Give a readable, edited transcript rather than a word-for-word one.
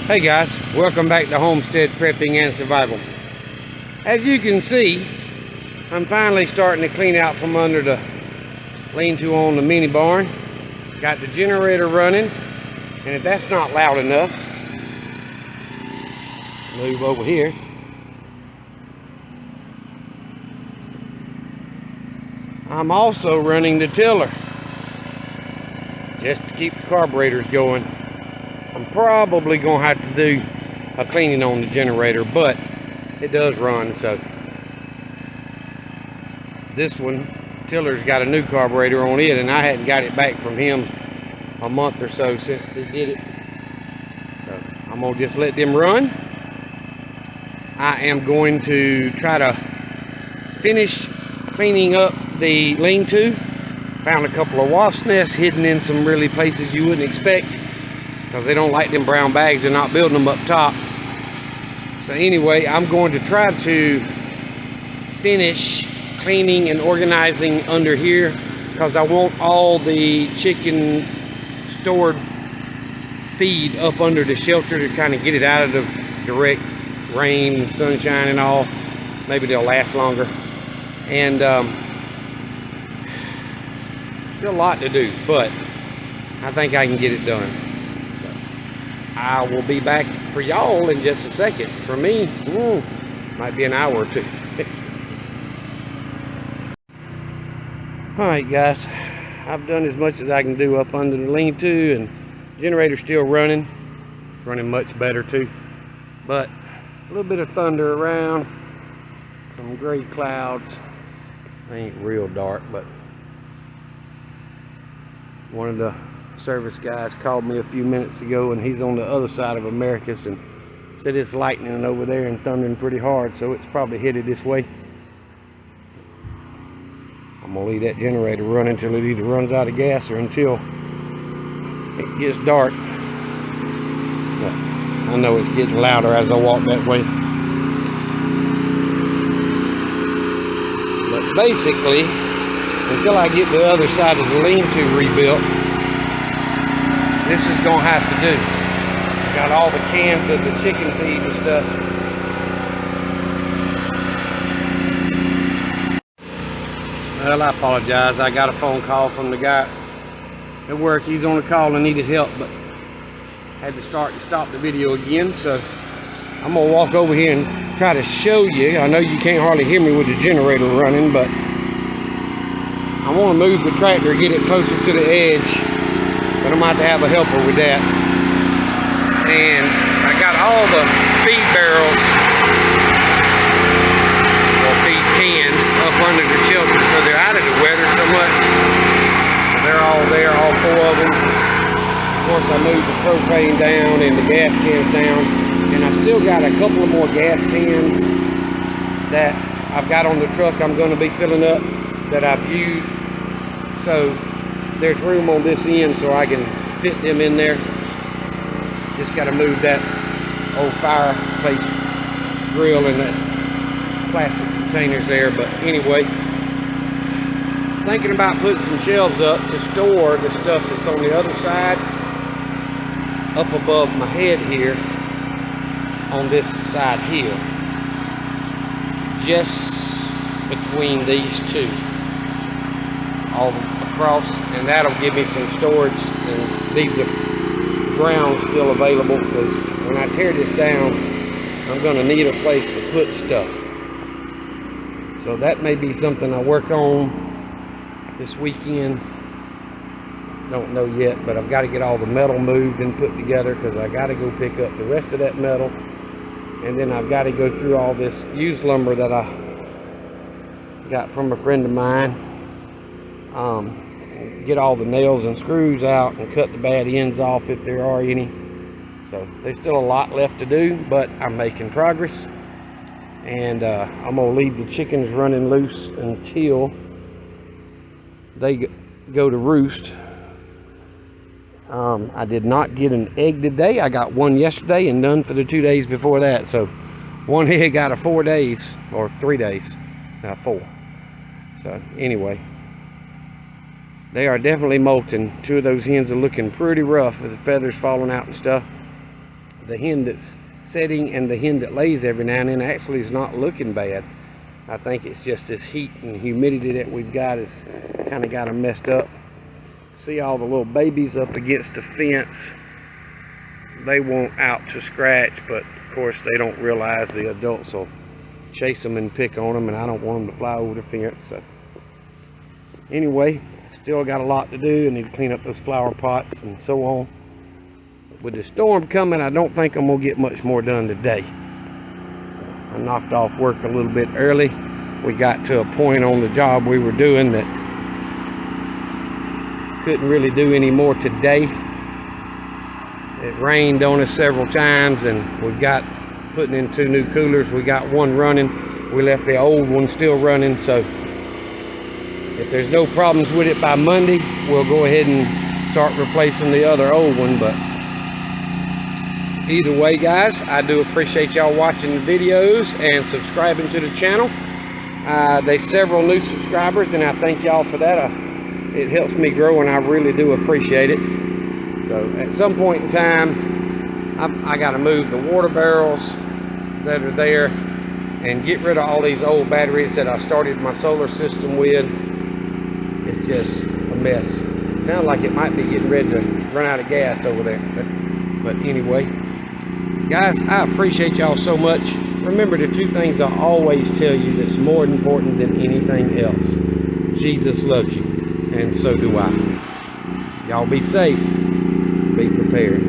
Hey guys, welcome back to Homestead Prepping and Survival. As you can see, I'm finally starting to clean out from under the lean-to on the mini barn. Got the generator running, and if that's not loud enough, move over here. I'm also running the tiller just to keep the carburetors going. I'm probably gonna have to do a cleaning on the generator, but it does run. So this one, tiller's got a new carburetor on it, and I hadn't got it back from him a month or so since he did it. So I'm gonna just let them run. I am going to try to finish cleaning up the lean-to. Found a couple of wasp nests hidden in some really places you wouldn't expect, because they don't like them brown bags. They're not building them up top. So anyway, I'm going to try to finish cleaning and organizing under here, because I want all the chicken stored feed up under the shelter to kind of get it out of the direct rain and sunshine and all. Maybe they'll last longer. And still a lot to do, but I think I can get it done. I will be back for y'all in just a second. For me, might be an hour or two. Alright guys, I've done as much as I can do up under the lean-to, and generator's still running. It's running much better too. But a little bit of thunder around, some gray clouds. They ain't real dark, but one of the service guys called me a few minutes ago, and he's on the other side of Americus, and said it's lightning over there and thundering pretty hard, so it's probably headed this way. I'm gonna leave that generator running until it either runs out of gas or until it gets dark. But I know it's getting louder as I walk that way. But basically, until I get the other side of the lean-to rebuilt, this is gonna have to do. Got all the cans of the chicken feed and stuff. Well, I apologize. I got a phone call from the guy at work. He's on a call and needed help, but had to stop the video again. So I'm gonna walk over here and try to show you. I know you can't hardly hear me with the generator running, but I want to move the tractor, get it closer to the edge. But I'm about to have a helper with that. And I got all the feed barrels or feed cans up under the shelter, so they're out of the weather so much. They're all there, all four of them. Of course, I moved the propane down and the gas cans down. And I still got a couple of more gas cans that I've got on the truck I'm going to be filling up that I've used. So there's room on this end so I can fit them in there. Just got to move that old fireplace grill and that plastic containers there. But anyway, thinking about putting some shelves up to store the stuff that's on the other side, up above my head here, on this side here, just between these two, all across, and that'll give me some storage and leave the ground still available, because when I tear this down, I'm going to need a place to put stuff. So that may be something I work on this weekend. Don't know yet, but I've got to get all the metal moved and put together, because I got to go pick up the rest of that metal, and then I've got to go through all this used lumber that I got from a friend of mine. Get all the nails and screws out and cut the bad ends off if there are any. So there's still a lot left to do, but I'm making progress. And I'm gonna leave the chickens running loose until they go to roost. I did not get an egg today. I got one yesterday and none for the 2 days before that. So one egg out of 4 days, or 3 days, 4. So anyway, they are definitely molting. 2 of those hens are looking pretty rough with the feathers falling out and stuff. the hen that's setting and the hen that lays every now and then actually is not looking bad. I think it's just this heat and humidity that we've got has kind of got them messed up. See all the little babies up against the fence. They want out to scratch, but of course they don't realize the adults will chase them and pick on them, and I don't want them to fly over the fence. So anyway, still got a lot to do. I need to clean up those flower pots and so on. With the storm coming, I don't think I'm gonna get much more done today. So I knocked off work a little bit early. We got to a point on the job we were doing that couldn't really do any more today. It rained on us several times, and we've got putting in 2 new coolers. We got one running. We left the old one still running, so if there's no problems with it by Monday, we'll go ahead and start replacing the other old one. But either way, guys, I do appreciate y'all watching the videos and subscribing to the channel. There's several new subscribers, and I thank y'all for that. It helps me grow, and I really do appreciate it. So at some point in time, I got to move the water barrels that are there and get rid of all these old batteries that I started my solar system with. It's just a mess. Sounds like it might be getting ready to run out of gas over there. But anyway, guys, I appreciate y'all so much. Remember the 2 things I always tell you that's more important than anything else. Jesus loves you, and so do I. Y'all be safe. Be prepared.